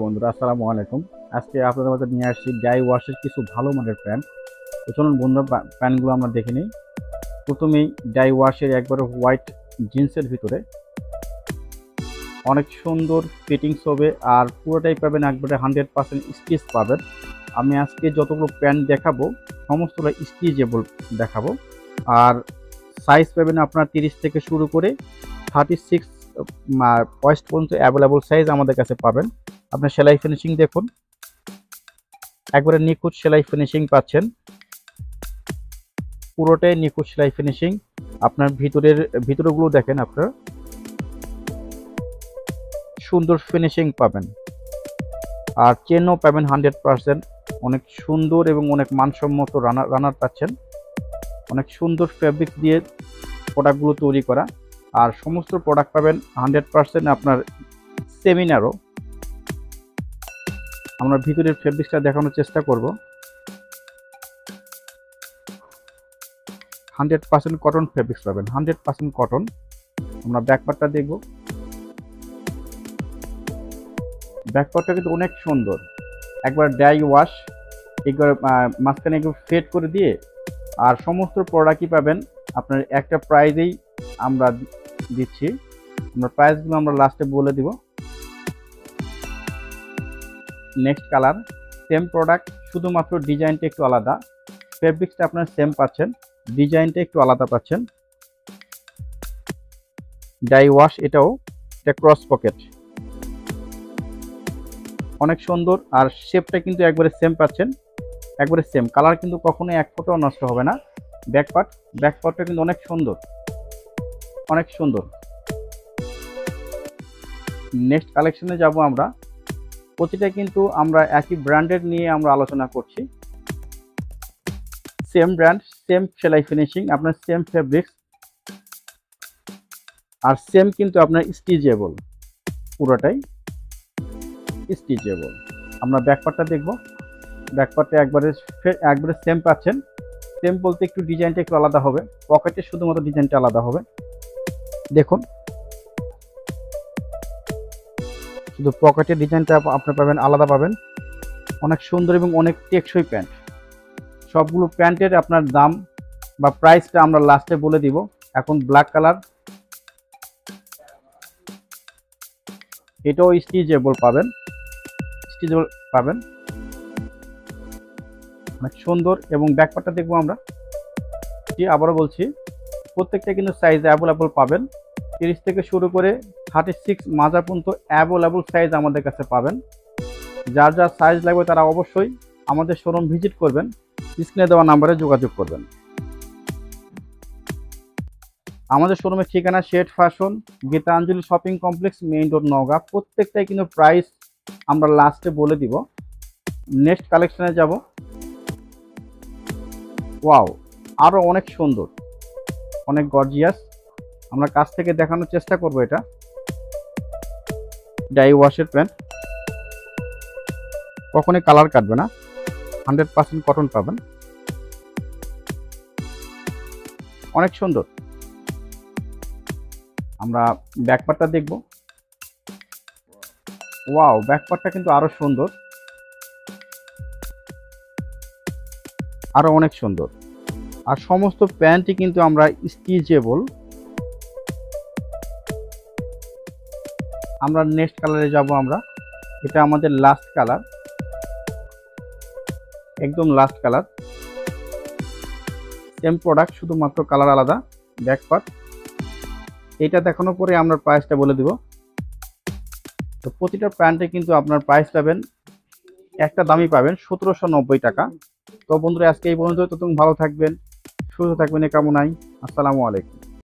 বন্ধুরা, আসসালামু আলাইকুম। আজকে আপনাদের মাঝে নিয়ে আসছি ডাই ওয়াশের কিছু ভালো মানের প্যান্ট। তো চলুন বন্ধুরা, প্যান্টগুলো আমরা দেখে নিই। প্রথমেই ডাই ওয়াশের একবারে হোয়াইট জিন্সের ভিতরে অনেক সুন্দর ফিটিংস হবে, আর পুরোটাই পাবেন একবারে 100% স্টিচ পাবেন। আমি আজকে যতগুলো প্যান্ট দেখাবো সমস্তটা স্টিচেবল দেখাবো। আর সাইজ পাবেন আপনার 30 থেকে শুরু করে 36 পয়েন্ট পর্যন্ত অ্যাভেলেবল সাইজ আমাদের কাছে পাবেন। আপনার সেলাই ফিনিশিং দেখুন, একবারে নিখুঁত সেলাই ফিনিশিং পাচ্ছেন, পুরোটাই নিখুঁত সেলাই ফিনিশিং। আপনার ভিতরগুলো দেখেন, আপনার সুন্দর ফিনিশিং পাবেন। আর চেনও পাবেন 100%, অনেক সুন্দর এবং অনেক মানসম্মত রানার পাচ্ছেন। অনেক সুন্দর ফেব্রিক দিয়ে প্রোডাক্টগুলো তৈরি করা, আর সমস্ত প্রোডাক্ট পাবেন 100% আপনার সেমিনারও। আমরা ভিতরের ফেব্রিক্সটা দেখানোর চেষ্টা করব। 100% কটন ফেব্রিক্স পাবেন, 100% কটন। আমরা ব্যাকপার্টটা দেখব। ব্যাকপার্টটা কিন্তু অনেক সুন্দর, একবার ডাই ওয়াশ, একবার মাঝখানে একটু ফেড করে দিয়ে, আর সমস্ত প্রোডাক্টই পাবেন আপনার একটা প্রাইজেই আমরা দিচ্ছি। আমরা প্রাইসগুলো আমরা লাস্টে বলে দিব। নেক্সট কালার, সেম প্রোডাক্ট, শুধুমাত্র ডিজাইনটা একটু আলাদা। ফেব্রিক্সটা আপনার সেম পাচ্ছেন, ডিজাইনটা একটু আলাদা পাচ্ছেন। ডাই ওয়াশ, এটা ক্রস পকেট, অনেক সুন্দর। আর শেপটা কিন্তু একবারে সেম পাচ্ছেন, একবারে সেম কালার, কিন্তু কখনোই এক ফোঁটাও নষ্ট হবে না। ব্যাকপার্টটা কিন্তু অনেক সুন্দর, অনেক সুন্দর। নেক্সট কালেকশনে যাব আমরা। প্রতিটা কিন্তু আমরা একই ব্র্যান্ডের নিয়ে আমরা আলোচনা করছি। সেম ব্র্যান্ড, সেম সেলাই ফিনিশিং, আপনার সেম ফেব্রিক্স, আর সেম কিন্তু আপনার স্টিচেবল, পুরোটাই স্টিচেবল। আমরা ব্যাকপার্টটা দেখব। ব্যাকপার্টটা একবারে সেম পাচ্ছেন। সেম বলতে একটু ডিজাইনটা একটু আলাদা হবে, পকেটে শুধুমাত্র ডিজাইনটা আলাদা হবে। দেখুন, শুধু পকেটের ডিজাইনটা আপনি পাবেন আলাদা পাবেন। অনেক সুন্দর এবং অনেক টেকসই প্যান্ট। সবগুলো প্যান্টের আপনার দাম বা প্রাইসটা আমরা লাস্টে বলে দিব। এখন ব্ল্যাক কালার, এটাও স্টিচেবল পাবেন, অনেক সুন্দর। এবং ব্যাকপার্টটা দেখবো আমরা। আবারও বলছি, প্রত্যেকটা কিন্তু সাইজ অ্যাভেলেবল পাবেন। 30 থেকে শুরু করে 36 মাজা পর্যন্ত অ্যাভেলেবল সাইজ আমাদের কাছে পাবেন। যার যার সাইজ লাগবে তারা অবশ্যই আমাদের শোরুম ভিজিট করবেন, স্ক্রিনে দেওয়া নাম্বারে যোগাযোগ করবেন। আমাদের শোরুমের ঠিকানা Shade Fashion, Gitanjali shopping complex, main road, Naogaon. প্রত্যেকটাই কিন্তু প্রাইস আমরা লাস্টে বলে দিব। নেক্সট কালেকশনে যাব। ওয়াও, আরও অনেক সুন্দর, অনেক গর্জিয়াস। আমরা কাছ থেকে দেখানোর চেষ্টা করব। এটা ডাই ওয়াশের প্যান্ট, কখনোই কালার কাটবে না, 100% কটন পাবেন, অনেক সুন্দর। আমরা ব্যাকপার্টটা দেখব। ওয়াও, ব্যাকপার্টটা কিন্তু আরো সুন্দর, আরো অনেক সুন্দর। আর সমস্ত প্যান্টই কিন্তু আমরা স্টিচেবল। আমরা নেক্সট কালারে যাব আমরা। এটা আমাদের লাস্ট কালার, একদম লাস্ট কালার। সেম প্রোডাক্ট, শুধুমাত্র কালার আলাদা। ব্যাকপার্ট এটা দেখানোর পরে আমরা প্রাইসটা বলে দিব। তো প্রতিটা প্যান্টে কিন্তু আপনার প্রাইস পাবেন, একটা দামই পাবেন 1790 টাকা। তো বন্ধুরা, আজকে এই পর্যন্ত। তো তুমি ভালো থাকবেন, সুস্থ থাকবেন, এই কামনাই। আসসালামু আলাইকুম।